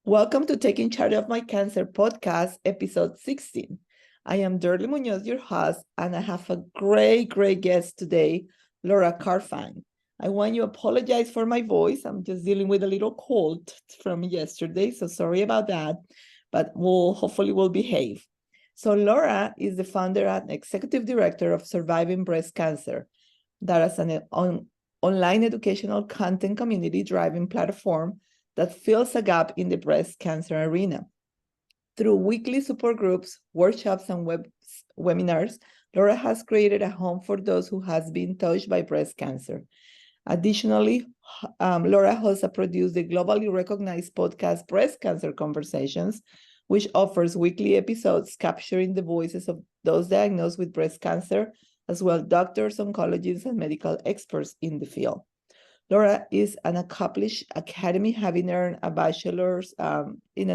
Welcome to Taking Charge of My Cancer podcast, episode 16. I am Dorly Munoz, your host, and I have a great guest today, Laura Carfang. I want to apologize for my voice. I'm just dealing with a little cold from yesterday, so sorry about that, but hopefully we'll behave. So Laura is the founder and executive director of Surviving Breast Cancer. That is an online educational content community-driven platform that fills a gap in the breast cancer arena. Through weekly support groups, workshops, and webinars, Laura has created a home for those who has been touched by breast cancer. Additionally, Laura has produced the globally recognized podcast Breast Cancer Conversations, which offers weekly episodes capturing the voices of those diagnosed with breast cancer, as well as doctors, oncologists, and medical experts in the field. Laura is an accomplished academy, having earned a bachelor's is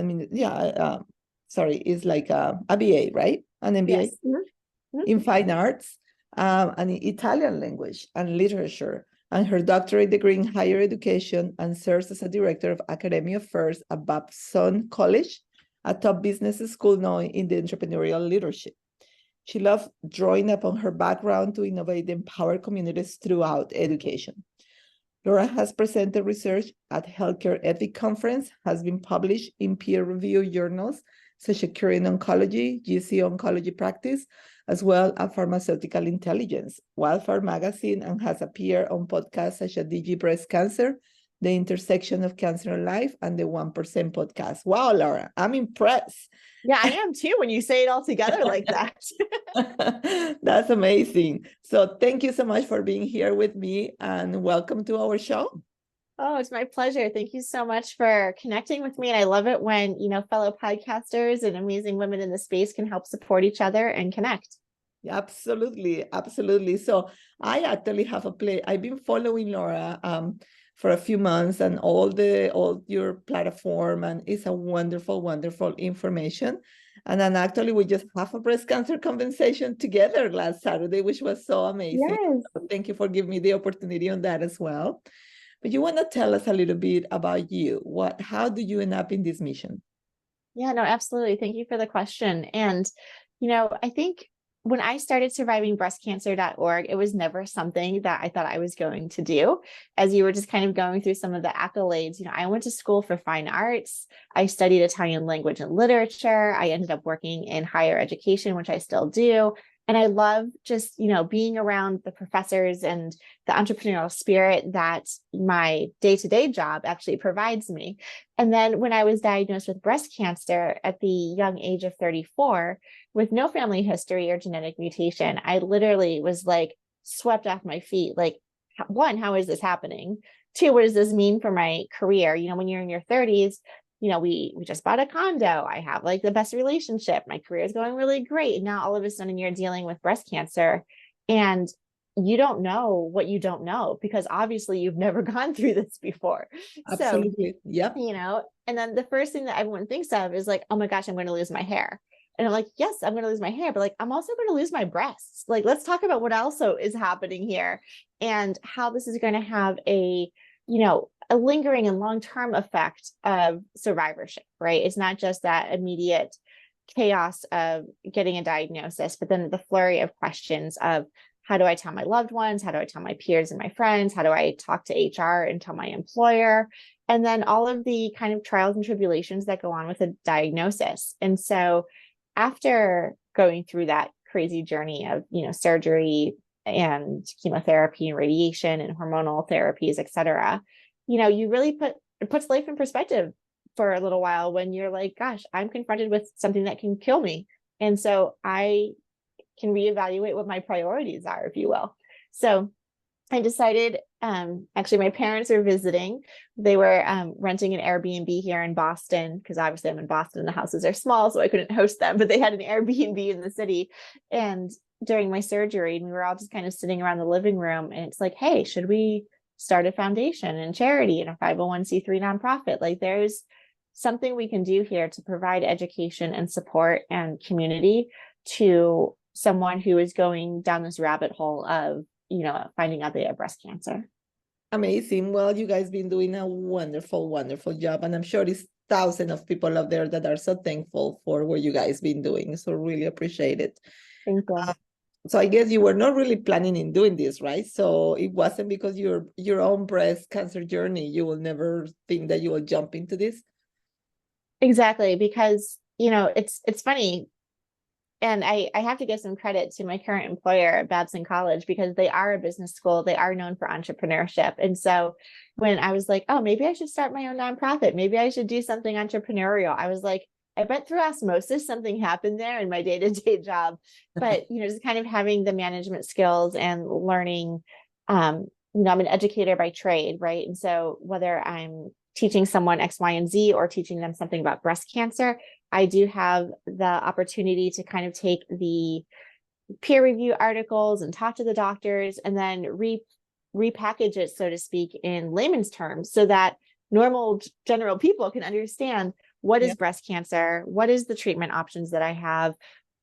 like a BA, right? An MBA Yes. Mm-hmm. in fine arts, and in Italian language and literature, and her doctorate degree in higher education, and serves as a director of academic affairs at Babson College, a top business school known in the entrepreneurial leadership. She loves drawing upon her background to innovate and empower communities throughout education. Laura has presented research at Healthcare Ethics Conference, has been published in peer-reviewed journals such as Curing Oncology, GC Oncology Practice, as well as Pharmaceutical Intelligence, Wildfire Magazine, and has appeared on podcasts such as DG Breast Cancer, The Intersection of Cancer and Life, and the 1% podcast. Wow, Laura, I'm impressed. Yeah, I am too when you say it all together like that. That's amazing. So thank you so much for being here with me, and welcome to our show. Oh, it's my pleasure. Thank you so much for connecting with me. And I love it when, fellow podcasters and amazing women in the space can help support each other and connect. Absolutely. So I actually have I've been following Laura for a few months, and all your platform, and it's a wonderful information. And then actually we just have a breast cancer conversation together last Saturday, which was so amazing. Yes. So thank you for giving me the opportunity on that as well. But you want to tell us a little bit about you? How do you end up in this mission? Yeah, no, absolutely. Thank you for the question. And, I think when I started survivingbreastcancer.org, it was never something that I thought I was going to do. As you were just kind of going through some of the accolades, I went to school for fine arts. I studied Italian language and literature. I ended up working in higher education, which I still do. And I love just, being around the professors and the entrepreneurial spirit that my day-to-day job actually provides me. And then when I was diagnosed with breast cancer at the young age of 34, with no family history or genetic mutation, I literally was like swept off my feet. Like, one, how is this happening? Two, what does this mean for my career? When you're in your 30s, we just bought a condo. I have like the best relationship. My career is going really great. And now all of a sudden you're dealing with breast cancer, and you don't know what you don't know, because obviously you've never gone through this before. Absolutely. So, yep. And then the first thing that everyone thinks of is like, oh my gosh, I'm going to lose my hair. And I'm like, yes, I'm going to lose my hair, but like, I'm also going to lose my breasts. Like, let's talk about what also is happening here and how this is going to have a lingering and long-term effect of survivorship, right? It's not just that immediate chaos of getting a diagnosis, but then the flurry of questions of, how do I tell my loved ones? How do I tell my peers and my friends? How do I talk to HR and tell my employer? And then all of the kind of trials and tribulations that go on with a diagnosis. And so after going through that crazy journey of, surgery and chemotherapy and radiation and hormonal therapies, et cetera, you really it puts life in perspective for a little while when you're like, gosh, I'm confronted with something that can kill me. And so I can reevaluate what my priorities are, if you will. So I decided, actually my parents were visiting. They were renting an Airbnb here in Boston, because obviously I'm in Boston and the houses are small, so I couldn't host them, but they had an Airbnb in the city. And during my surgery, we were all just kind of sitting around the living room, and it's like, hey, should we start a foundation and charity and a 501c3 nonprofit? Like, there's something we can do here to provide education and support and community to someone who is going down this rabbit hole of, finding out they have breast cancer. Amazing. Well, you guys been doing a wonderful job, and I'm sure it's thousands of people out there that are so thankful for what you guys been doing. So really appreciate it. Thank you. So I guess you were not really planning in doing this, right? So it wasn't because your own breast cancer journey, you will never think that you will jump into this. Exactly, because it's funny. And I have to give some credit to my current employer, Babson College, because they are a business school. They are known for entrepreneurship. And so when I was like, oh, maybe I should start my own nonprofit, maybe I should do something entrepreneurial, I was like, I bet through osmosis something happened there in my day-to-day job. But just kind of having the management skills and learning, I'm an educator by trade, right? And so whether I'm teaching someone X, Y, and Z, or teaching them something about breast cancer, I do have the opportunity to kind of take the peer review articles and talk to the doctors and then repackage it, so to speak, in layman's terms so that normal general people can understand what is breast cancer, what is the treatment options that I have.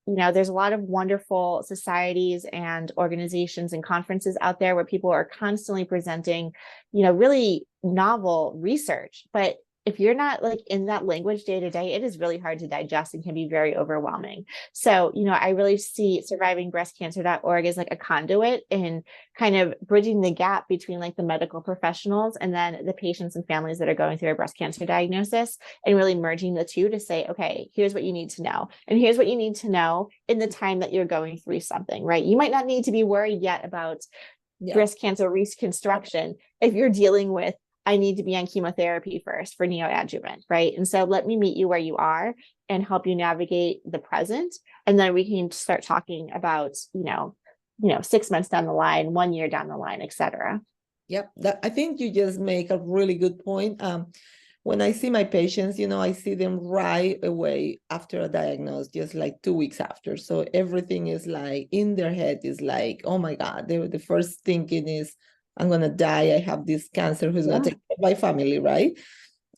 There's a lot of wonderful societies and organizations and conferences out there where people are constantly presenting, really novel research. But if you're not like in that language day to day, it is really hard to digest and can be very overwhelming. So, I really see survivingbreastcancer.org as like a conduit in kind of bridging the gap between like the medical professionals and then the patients and families that are going through a breast cancer diagnosis, and really merging the two to say, okay, here's what you need to know. And here's what you need to know in the time that you're going through something, right? You might not need to be worried yet about breast cancer reconstruction if you're dealing with, I need to be on chemotherapy first for neoadjuvant, right? And so let me meet you where you are and help you navigate the present. And then we can start talking about, 6 months down the line, 1 year down the line, et cetera. Yep. I think you just make a really good point. When I see my patients, I see them right away after a diagnosis, just like 2 weeks after. So everything is like in their head is like, oh my God, the first thinking is, I'm going to die. I have this cancer who's going to take my family, right?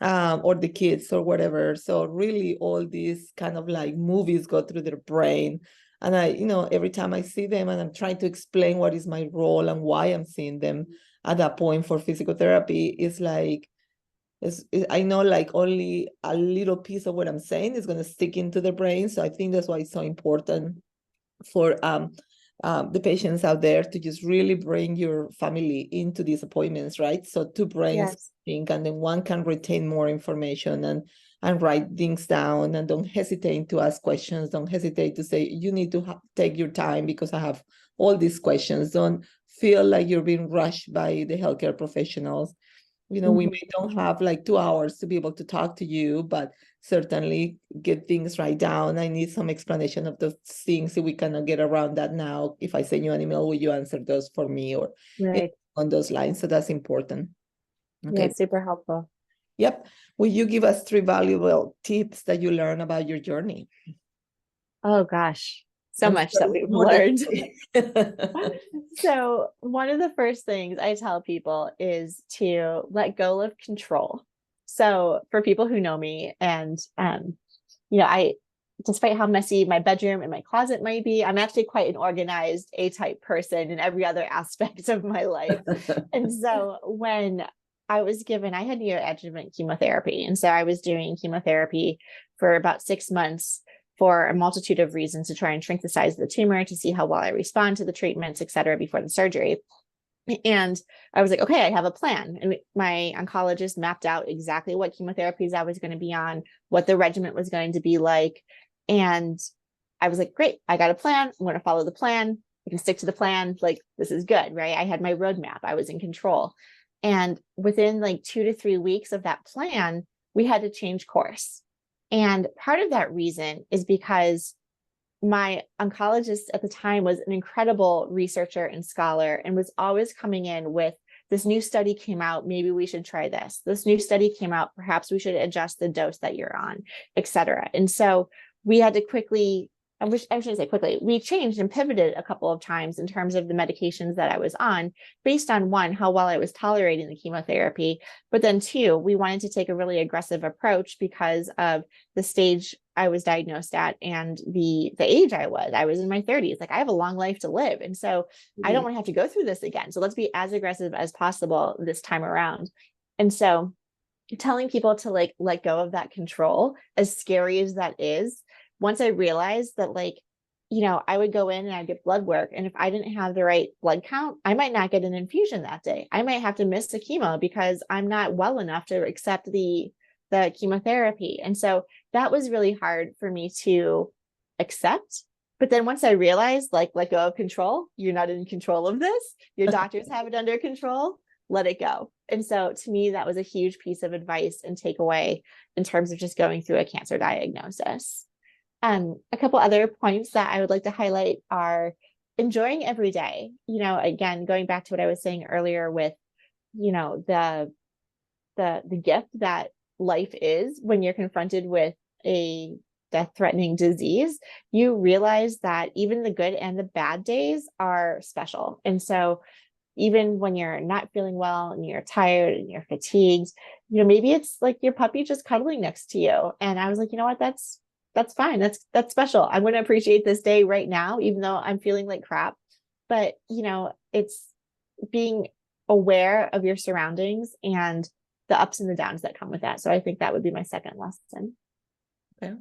Or the kids or whatever. So really all these kind of like movies go through their brain. And every time I see them and I'm trying to explain what is my role and why I'm seeing them at that point for physical therapy, it's like, I know like only a little piece of what I'm saying is going to stick into the brain. So I think that's why it's so important for the patients out there to just really bring your family into these appointments, right? So two brains think, and then one can retain more information and write things down, and don't hesitate to ask questions. Don't hesitate to say, you need to take your time because I have all these questions. Don't feel like you're being rushed by the healthcare professionals. We may don't have like 2 hours to be able to talk to you, but certainly get things right down. I need some explanation of those things if we cannot get around that now. If I send you an email, will you answer those for me or on those lines? So that's important. Okay. Yeah, super helpful. Yep. Will you give us 3 valuable tips that you learn about your journey? Oh gosh, so much that we've learned. So one of the first things I tell people is to let go of control. So for people who know me, and I, despite how messy my bedroom and my closet might be, I'm actually quite an organized A-type person in every other aspect of my life. And so when I had neoadjuvant chemotherapy, and so I was doing chemotherapy for about 6 months for a multitude of reasons to try and shrink the size of the tumor, to see how well I respond to the treatments, et cetera, before the surgery. And I was like, okay, I have a plan. And my oncologist mapped out exactly what chemotherapies I was going to be on, what the regimen was going to be like. And I was like, great, I got a plan. I'm going to follow the plan. I can stick to the plan. Like, this is good, right? I had my roadmap. I was in control. And within like 2 to 3 weeks of that plan, we had to change course. And part of that reason is because my oncologist at the time was an incredible researcher and scholar, and was always coming in with, this new study came out, maybe we should try this. This new study came out, perhaps we should adjust the dose that you're on, et cetera. And so we had to quickly, I shouldn't say quickly, we changed and pivoted a couple of times in terms of the medications that I was on, based on 1, how well I was tolerating the chemotherapy, but then 2, we wanted to take a really aggressive approach because of the stage I was diagnosed at and the age I was in my 30s. Like, I have a long life to live. And so I don't want to have to go through this again. So let's be as aggressive as possible this time around. And so telling people to like let go of that control, as scary as that is, once I realized that, like, I would go in and I'd get blood work, and if I didn't have the right blood count, I might not get an infusion that day. I might have to miss the chemo because I'm not well enough to accept the chemotherapy. And so that was really hard for me to accept. But then once I realized, like, let go of control, you're not in control of this. Your doctors have it under control. Let it go. And so to me, that was a huge piece of advice and takeaway in terms of just going through a cancer diagnosis. A couple other points that I would like to highlight are enjoying every day. Again, going back to what I was saying earlier with, the gift that life is when you're confronted with a death-threatening disease, you realize that even the good and the bad days are special. And so even when you're not feeling well and you're tired and you're fatigued, maybe it's like your puppy just cuddling next to you. And I was like, you know what, that's fine. That's special. I'm going to appreciate this day right now, even though I'm feeling like crap. But, it's being aware of your surroundings and the ups and the downs that come with that. So I think that would be my second lesson. Okay.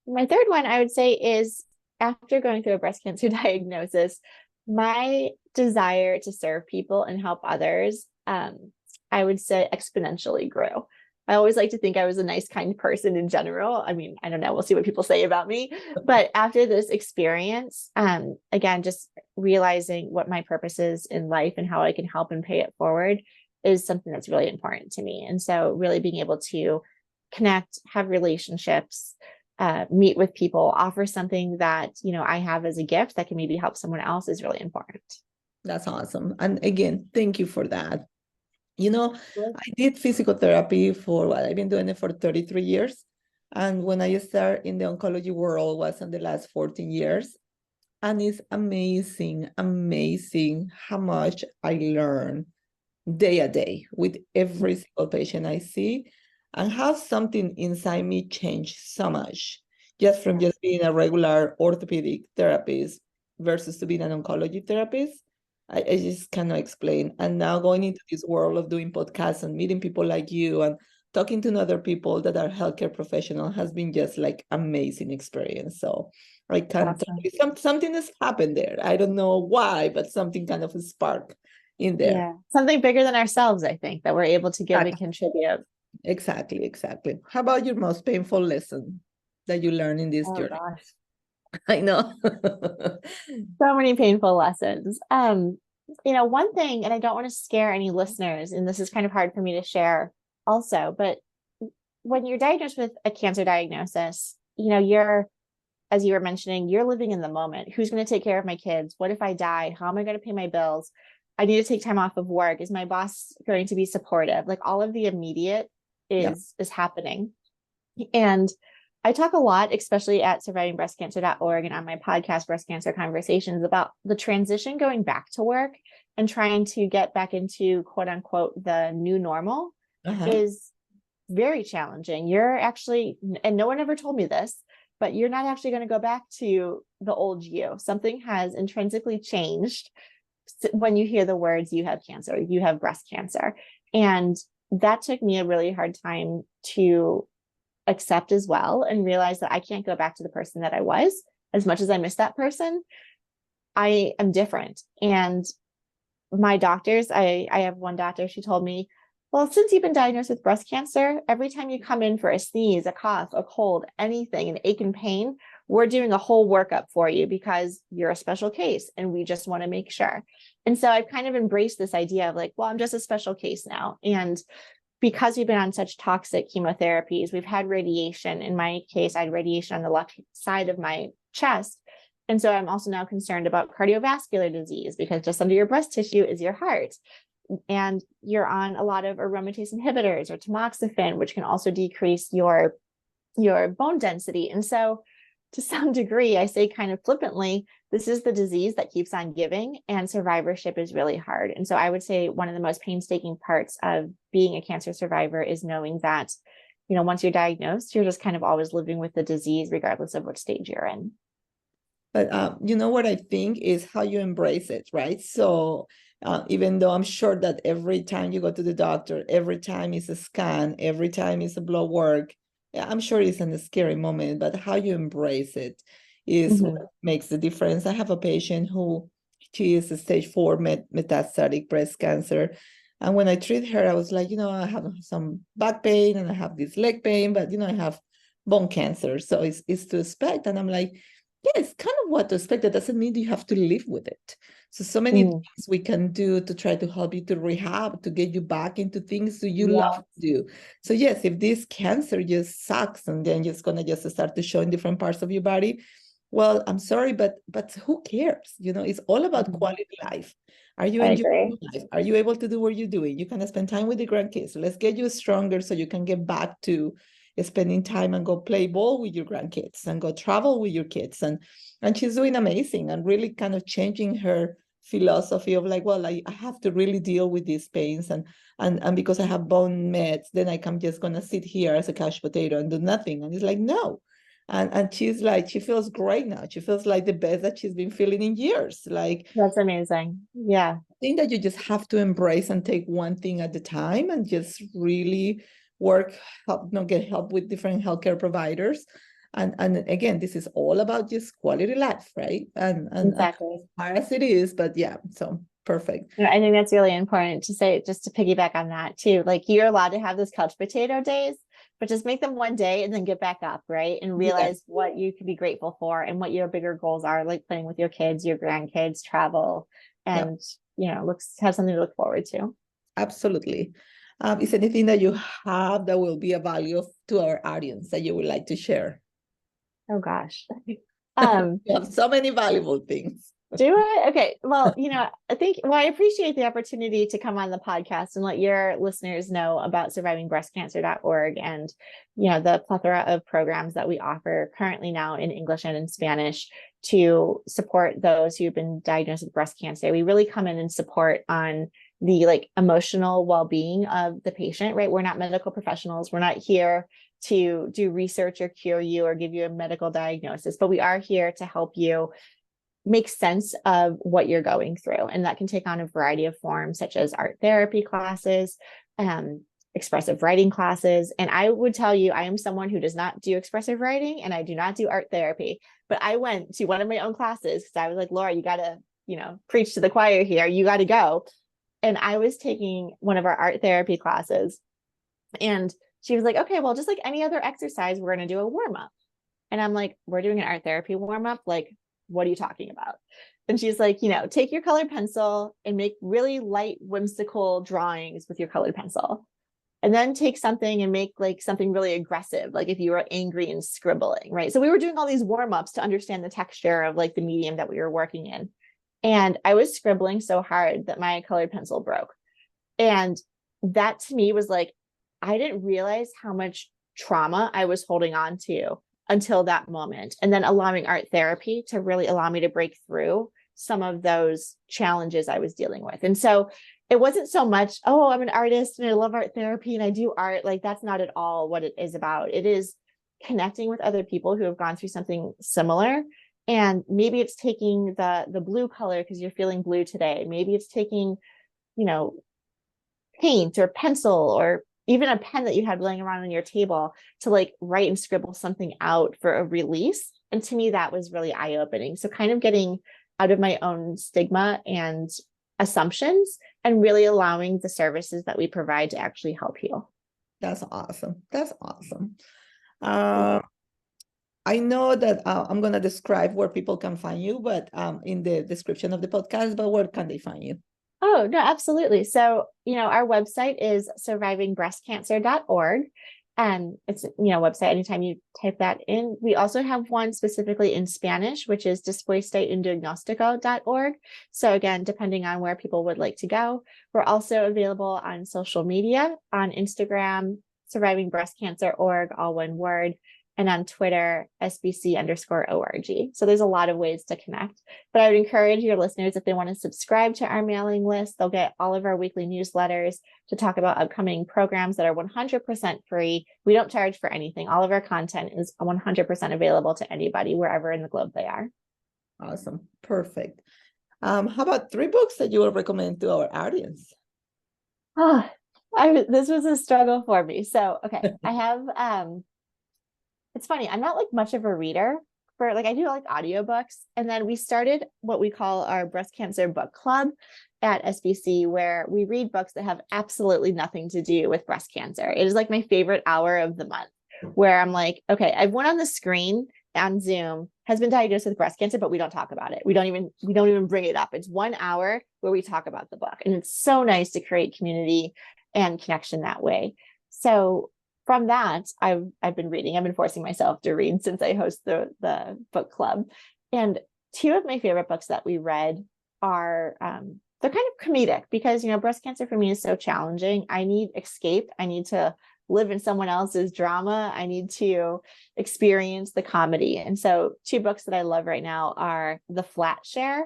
My third one, I would say, is after going through a breast cancer diagnosis, my desire to serve people and help others, I would say, exponentially grew. I always like to think I was a nice, kind person in general. I mean, I don't know, we'll see what people say about me. But after this experience, again, just realizing what my purpose is in life and how I can help and pay it forward is something that's really important to me. And so really being able to connect, have relationships, meet with people, offer something that, I have as a gift that can maybe help someone else is really important. That's awesome. And again, thank you for that. I did physical therapy for I've been doing it for 33 years. And when I started in the oncology world was in the last 14 years. And it's amazing how much I learn day a day with every single patient I see, and how something inside me changed so much just from just being a regular orthopedic therapist versus to being an oncology therapist. I just cannot explain. And now going into this world of doing podcasts and meeting people like you and talking to other people that are healthcare professionals has been just like amazing experience. So I can't tell you, something has happened there. I don't know why, but something kind of a spark in there. Yeah, something bigger than ourselves, I think, that we're able to give and contribute. Exactly. How about your most painful lesson that you learned in this journey? Gosh. I know. So many painful lessons. One thing, and I don't want to scare any listeners, and this is kind of hard for me to share also, but when you're diagnosed with a cancer diagnosis, you're, as you were mentioning, you're living in the moment. Who's going to take care of my kids? What if I die? How am I going to pay my bills? I need to take time off of work. Is my boss going to be supportive? Like all of the immediate is happening. And I talk a lot, especially at survivingbreastcancer.org and on my podcast, Breast Cancer Conversations, about the transition going back to work and trying to get back into quote unquote the new normal is very challenging. You're actually, and no one ever told me this, but you're not actually going to go back to the old you. Something has intrinsically changed when you hear the words, you have cancer, you have breast cancer. And that took me a really hard time to accept as well, and realize that I can't go back to the person that I was. As much as I miss that person, I am different. And my doctors, I have one doctor, she told me, well, since you've been diagnosed with breast cancer, every time you come in for a sneeze, a cough, a cold, anything, an ache and pain, we're doing a whole workup for you because you're a special case and we just want to make sure. And so I've kind of embraced this idea of like, well, I'm just a special case now. And because we've been on such toxic chemotherapies, we've had radiation. In my case, I had radiation on the left side of my chest. And so I'm also now concerned about cardiovascular disease, because just under your breast tissue is your heart. And you're on a lot of aromatase inhibitors or tamoxifen, which can also decrease your bone density. And so to some degree, I say kind of flippantly, this is the disease that keeps on giving, and survivorship is really hard. And so I would say one of the most painstaking parts of being a cancer survivor is knowing that, once you're diagnosed, you're just kind of always living with the disease, regardless of what stage you're in. But what I think is how you embrace it, right? So Even though I'm sure that every time you go to the doctor, every time it's a scan, every time it's a blood work, yeah, I'm sure it's a scary moment, but how you embrace it is what makes the difference. I have a patient who she is a stage 4 metastatic breast cancer. And when I treat her, I was like, I have some back pain and I have this leg pain, but I have bone cancer. So it's to expect. And I'm like, yeah, it's kind of what to expect. That doesn't mean you have to live with it. So many things we can do to try to help you to rehab, to get you back into things that you love to do. So yes, if this cancer just sucks and then it's gonna just start to show in different parts of your body, well, I'm sorry, but who cares? It's all about quality life. Are you enjoying life? Are you able to do what you're doing? You can spend time with the grandkids. Let's get you stronger so you can get back to spending time and go play ball with your grandkids and go travel with your kids. And she's doing amazing and really kind of changing her philosophy of like, well, I have to really deal with these pains and because I have bone meds, then I'm just gonna sit here as a couch potato and do nothing. And it's like, no. And she's like, she feels great now. She feels like the best that she's been feeling in years. Like, that's amazing. Yeah. I think that you just have to embrace and take one thing at a time and just really work, get help with different healthcare providers. And again, this is all about just quality life, right? And Exactly. as hard as it is, but yeah, so perfect. I think that's really important to say, just to piggyback on that too. Like, you're allowed to have those couch potato days, but just make them one day and then get back up, right? And realize what you can be grateful for and what your bigger goals are, like playing with your kids, your grandkids, travel, and have something to look forward to. Absolutely. Is anything that you have that will be a value to our audience that you would like to share? Oh gosh. You have so many valuable things. Do I? Okay. Well, I appreciate the opportunity to come on the podcast and let your listeners know about survivingbreastcancer.org and, the plethora of programs that we offer currently now in English and in Spanish to support those who've been diagnosed with breast cancer. We really come in and support on the emotional well-being of the patient, right? We're not medical professionals. We're not here to do research or cure you or give you a medical diagnosis, but we are here to help you make sense of what you're going through. And that can take on a variety of forms, such as art therapy classes, expressive writing classes. And I would tell you, I am someone who does not do expressive writing and I do not do art therapy, but I went to one of my own classes because I was like, Laura, you got to, preach to the choir here. You got to go. And I was taking one of our art therapy classes and she was like, okay, well, just like any other exercise, we're going to do a warm up. And I'm like, we're doing an art therapy warm up. Like, what are you talking about? And she's like, take your colored pencil and make really light, whimsical drawings with your colored pencil. And then take something and make something really aggressive, like if you were angry and scribbling, right? So we were doing all these warm-ups to understand the texture of the medium that we were working in. And I was scribbling so hard that my colored pencil broke. And that to me was I didn't realize how much trauma I was holding on to until that moment. And then allowing art therapy to really allow me to break through some of those challenges I was dealing with. And so it wasn't so much, oh, I'm an artist and I love art therapy and I do art. That's not at all what it is about. It is connecting with other people who have gone through something similar. And maybe it's taking the blue color because you're feeling blue today. Maybe it's taking, paint or pencil or even a pen that you had laying around on your table to write and scribble something out for a release. And to me, that was really eye-opening. So kind of getting out of my own stigma and assumptions and really allowing the services that we provide to actually help heal. That's awesome. That's awesome. I know that I'm going to describe where people can find you, but in the description of the podcast, but where can they find you? Oh, no, absolutely. So, our website is survivingbreastcancer.org. And it's, website, anytime you type that in. We also have one specifically in Spanish, which is despuestaundiagnóstico.org. So again, depending on where people would like to go, we're also available on social media, on Instagram, survivingbreastcancer.org, all one word, and on Twitter, SBC_ORG. So there's a lot of ways to connect. But I would encourage your listeners, if they want to subscribe to our mailing list, they'll get all of our weekly newsletters to talk about upcoming programs that are 100% free. We don't charge for anything. All of our content is 100% available to anybody, wherever in the globe they are. Awesome. Perfect. How about 3 books that you will recommend to our audience? Oh, this was a struggle for me. So, okay, I have it's funny, I'm not like much of a reader for like I do like audiobooks. And then we started what we call our breast cancer book club at SBC, where we read books that have absolutely nothing to do with breast cancer. It is like my favorite hour of the month, where I'm like, okay, everyone on the screen on Zoom has been diagnosed with breast cancer, but we don't talk about it. We don't even bring it up. It's 1 hour where we talk about the book. And it's so nice to create community and connection that way. So from that, I've been reading. I've been forcing myself to read since I host the book club. And 2 of my favorite books that we read are they're kind of comedic because breast cancer for me is so challenging. I need escape. I need to live in someone else's drama. I need to experience the comedy. And so 2 books that I love right now are The Flat Share.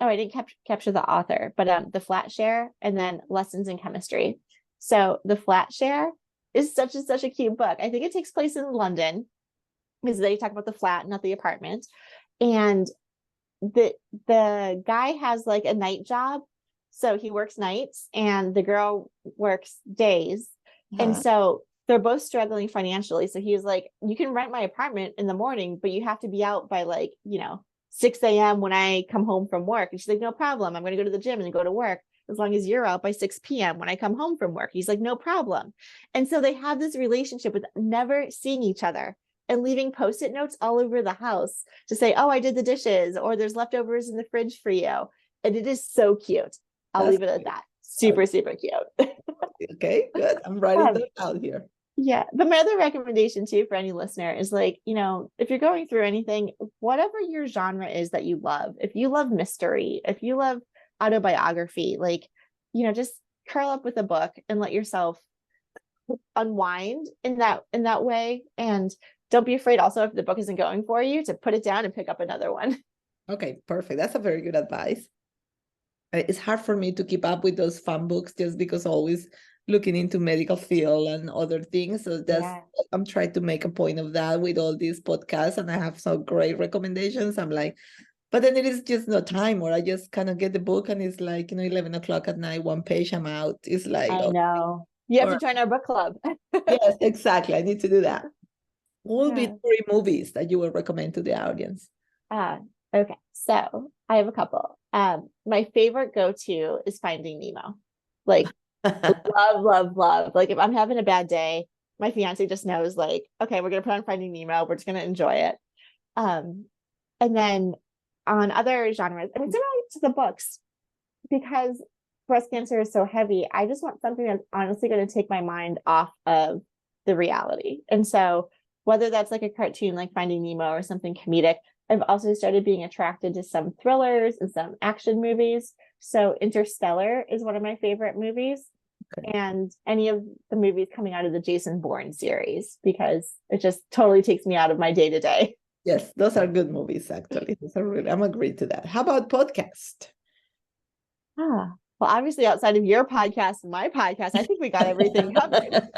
Oh, I didn't capture the author, but The Flat Share and then Lessons in Chemistry. So The Flat Share is such a cute book. I think it takes place in London because they talk about the flat, not the apartment. And the guy has like a night job. So he works nights and the girl works days. And so they're both struggling financially. So he was like, you can rent my apartment in the morning, but you have to be out by 6 a.m. when I come home from work. And she's like, no problem. I'm going to go to the gym and go to work as long as you're out by 6 p.m. when I come home from work. He's like, no problem. And so they have this relationship with never seeing each other and leaving Post-it notes all over the house to say, oh, I did the dishes, or there's leftovers in the fridge for you. And it is so cute. I'll leave it at that. Super cute. Okay, good. I'm writing that out here. Yeah. But my other recommendation too for any listener is if you're going through anything, whatever your genre is that you love, if you love mystery, if you love autobiography, just curl up with a book and let yourself unwind in that way. And don't be afraid also if the book isn't going for you to put it down and pick up another one. Okay, perfect. That's a very good advice. It's hard for me to keep up with those fun books just because always looking into medical field and other things. So I'm trying to make a point of that with all these podcasts, and I have some great recommendations. I'm like, but then it is just no time, or I just kind of get the book and it's 11 o'clock at night, 1 page, I'm out. It's like, I know. You have to join our book club. Yes, exactly. I need to do that. What would be 3 movies that you would recommend to the audience? Okay, so I have a couple. My favorite go-to is Finding Nemo. Love. If I'm having a bad day, my fiance just knows okay, we're gonna put on Finding Nemo. We're just gonna enjoy it. And then on other genres, and it's similar to the books, because breast cancer is so heavy, I just want something that's honestly going to take my mind off of the reality. And so whether that's like a cartoon like Finding Nemo or something comedic, I've also started being attracted to some thrillers and some action movies. So Interstellar is one of my favorite movies. Okay. And any of the movies coming out of the Jason Bourne series, because it just totally takes me out of my day-to-day. Yes, those are good movies, actually. I'm agreed to that. How about podcast? Well, obviously, outside of your podcast and my podcast, I think we got everything covered.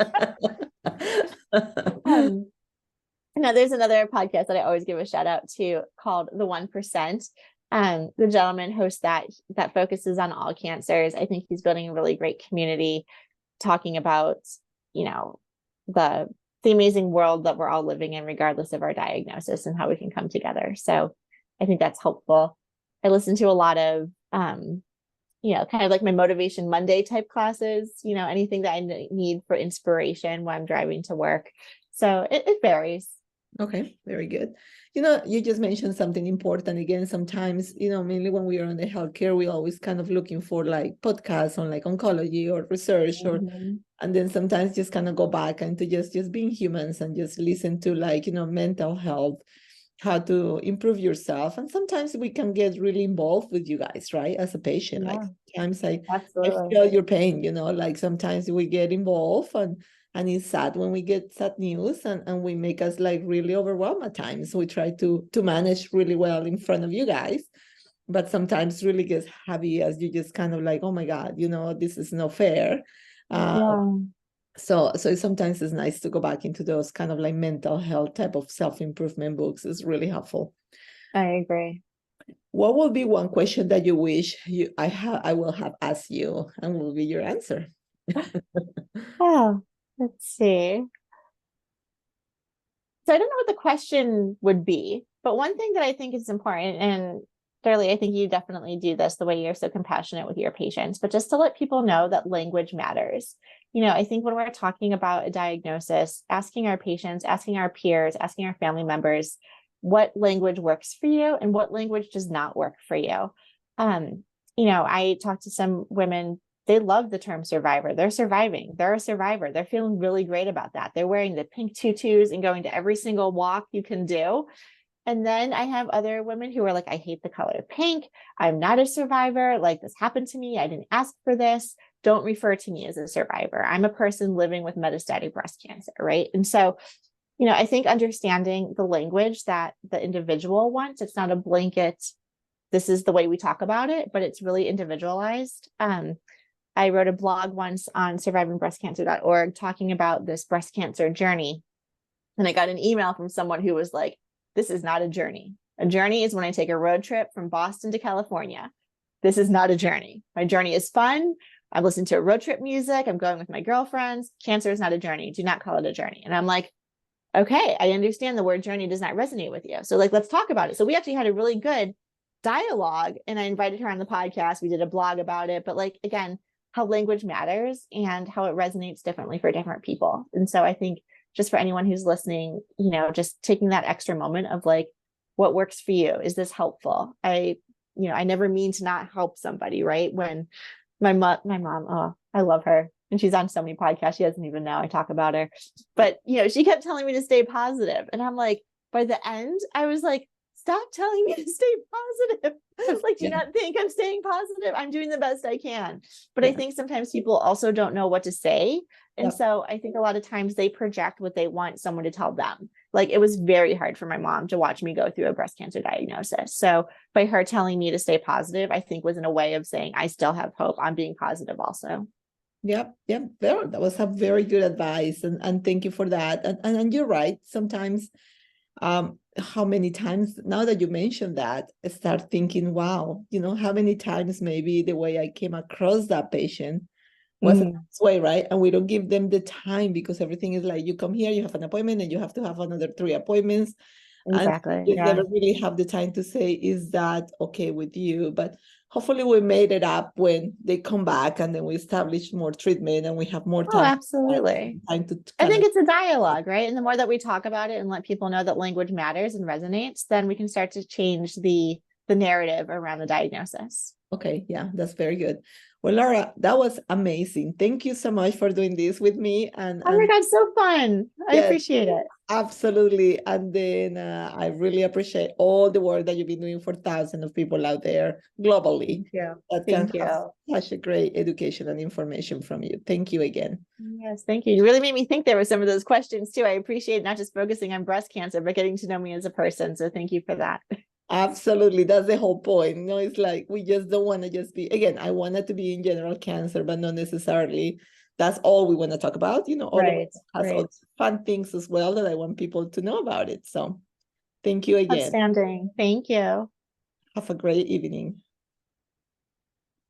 Now, there's another podcast that I always give a shout out to called The 1%. The gentleman hosts that focuses on all cancers. I think he's building a really great community, talking about, the amazing world that we're all living in, regardless of our diagnosis, and how we can come together. So I think that's helpful. I listen to a lot of, kind of like my Motivation Monday type classes, anything that I need for inspiration when I'm driving to work. So it varies. Okay, very good. You just mentioned something important again. Sometimes, mainly when we are in the healthcare, we always kind of looking for podcasts on oncology or research, and then sometimes just kind of go back into just being humans and just listen to mental health, how to improve yourself. And sometimes we can get really involved with you guys, right? As a patient, sometimes I feel your pain, sometimes we get involved and it's sad when we get sad news and we make us really overwhelmed at times. We try to manage really well in front of you guys, but sometimes really gets heavy as you just kind of oh my God, this is not fair. So sometimes it's nice to go back into those kind of mental health type of self-improvement books. Is really helpful. I agree. What will be one question that you wish I will have asked you, and will be your answer? Oh, let's see. So I don't know what the question would be, but one thing that I think is important, and Shirley, I think you definitely do this the way you're so compassionate with your patients, but just to let people know that language matters. I think when we're talking about a diagnosis, asking our patients, asking our peers, asking our family members what language works for you and what language does not work for you. I talked to some women, they love the term survivor. They're surviving. They're a survivor. They're feeling really great about that. They're wearing the pink tutus and going to every single walk you can do. And then I have other women who are like, I hate the color pink. I'm not a survivor. Like, this happened to me. I didn't ask for this. Don't refer to me as a survivor. I'm a person living with metastatic breast cancer, right? And so, I think understanding the language that the individual wants, it's not a blanket, this is the way we talk about it, but it's really individualized. I wrote a blog once on survivingbreastcancer.org talking about this breast cancer journey. And I got an email from someone who was like, this is not a journey. A journey is when I take a road trip from Boston to California. This is not a journey. My journey is fun. I'm listening to road trip music. I'm going with my girlfriends. Cancer is not a journey. Do not call it a journey. And I'm like, okay, I understand the word journey does not resonate with you. So let's talk about it. So we actually had a really good dialogue, and I invited her on the podcast. We did a blog about it, but again, how language matters and how it resonates differently for different people. And so I think just for anyone who's listening, just taking that extra moment of what works for you? Is this helpful? I never mean to not help somebody, right? When my mom, oh, I love her. And she's on so many podcasts. She doesn't even know I talk about her, but she kept telling me to stay positive. And I'm like, by the end, I was like, stop telling me to stay positive. Do you not think I'm staying positive? I'm doing the best I can. But I think sometimes people also don't know what to say. And so I think a lot of times they project what they want someone to tell them. It was very hard for my mom to watch me go through a breast cancer diagnosis. So by her telling me to stay positive, I think was in a way of saying, I still have hope. I'm being positive also. Yep. That was a very good advice. And thank you for that. And you're right. Sometimes how many times, now that you mentioned that, I start thinking, wow, how many times maybe the way I came across that patient wasn't this way, right? And we don't give them the time because everything is like, you come here, you have an appointment, and you have to have another 3 appointments. Exactly. And you never really have the time to say, is that okay with you? But hopefully we made it up when they come back, and then we establish more treatment and we have more time. Oh, absolutely. I think it's a dialogue, right? And the more that we talk about it and let people know that language matters and resonates, then we can start to change the narrative around the diagnosis. Okay, yeah, that's very good. Well, Laura, that was amazing. Thank you so much for doing this with me. Oh my God, so fun. I appreciate it. Absolutely. And then I really appreciate all the work that you've been doing for thousands of people out there globally. Yeah. Thank you. Such a great education and information from you. Thank you again. Yes, thank you. You really made me think there were some of those questions too. I appreciate not just focusing on breast cancer, but getting to know me as a person. So thank you for that. Absolutely. That's the whole point. It's like we just don't want to just be, again, I wanted to be in general cancer, but not necessarily that's all we want to talk about. All right, has all fun things as well that I want people to know about it. So thank you again. Outstanding. Thank you. Have a great evening.